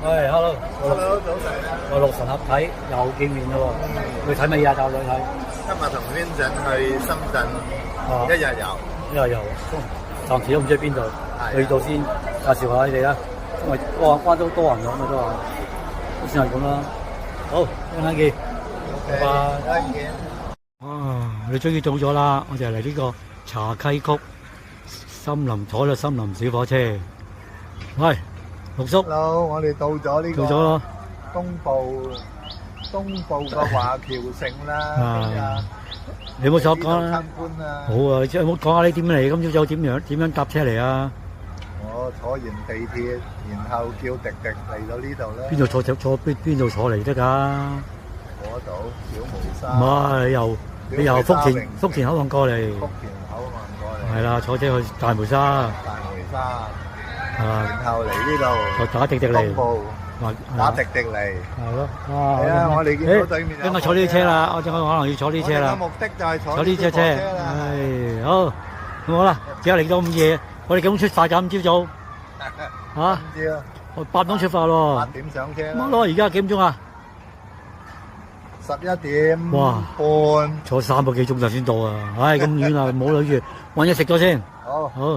喂，hello，Hello，早晨。我六神合體又見面咯喎，去睇乜嘢啊？帶我去睇。今日同 Vincent 去深圳一日遊。一日遊，暫時都唔知去邊度，去到先介紹下你哋啦。因為關都多人咗嘛，都話都算係咁啦。好，一陣見，拜拜。你終於到咗啦！我哋嚟呢個茶溪谷森林坐咗森林小火車。喂，陸叔。Hello，我哋到咗呢個到咗咯。東部嘅華僑城啦。你有冇所講啦？參觀啊！好啊，有冇講下你點嚟？今朝早點樣搭車嚟啊？我坐完地鐵，然後叫滴滴嚟到呢度咧。邊度坐邊度坐嚟得㗎？嗰度小毛沙。唔係，你由福田口岸過嚟。福田口岸過嚟。係啦，坐車去大梅沙。大梅沙。然後嚟呢度。就打滴滴嚟。打滴滴嚟，係咯，係啊！我哋見到對面應該坐呢啲車啦，我可能要坐呢啲車啦。目的就係坐呢隻車，係好，咁好啦。而家嚟到咁夜，我哋幾點出發㗎？今朝早嚇？唔知啊，我8點出發咯。8點上車。乜咯？而家幾點鐘啊？11點。哇！半。坐3個幾鐘就先到啊！唉，咁遠啊，唔好諗住揾嘢食咗先。好。好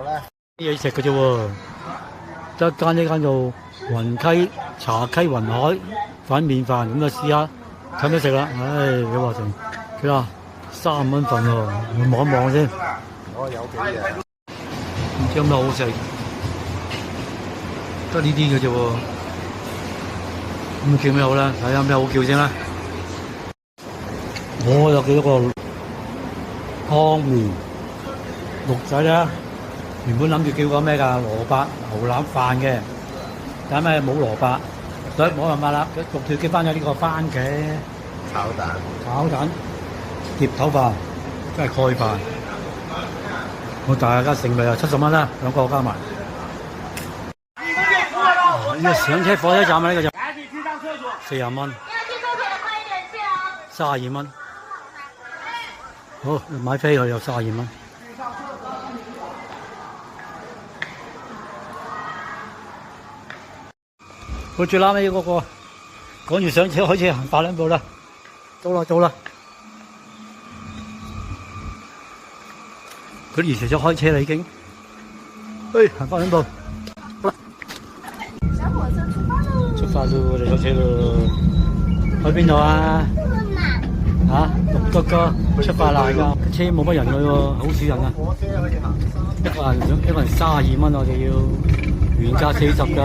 啦。啲嘢食嘅啫喎，得呢間做茶溪雲海粉麵飯，咁就試下睇咩食啦。唉，你話成幾多？35蚊份喎，我望一望先。有幾嘢？唔知有咩好食，得呢啲嘅啫喎。咁叫咩好咧？睇下咩好叫先啦。我有幾多個湯麵鹿仔咧？原本諗住叫個咩㗎？蘿蔔牛腩飯嘅。但係冇蘿蔔，所以冇辦法啦。佢逐條叫翻咗呢個番茄炒蛋、碟頭飯，即係蓋飯。我大家成咪又70蚊啦，兩個加埋。呢個上車火車站啊，呢個就40蚊，32蚊。好，買飛去又32蚊。佢最拉尾嗰個趕住上車開車行8兩步啦，到啦！佢哋完全咗開車啦已經，行8兩步，好啦！小火車出發咯！出發咯，我哋上車咯，去邊度啊？綠哥哥出發啦而家，車冇乜人去喎，好少人啊！火車可以行。一個人32蚊，我哋要原價40㗎。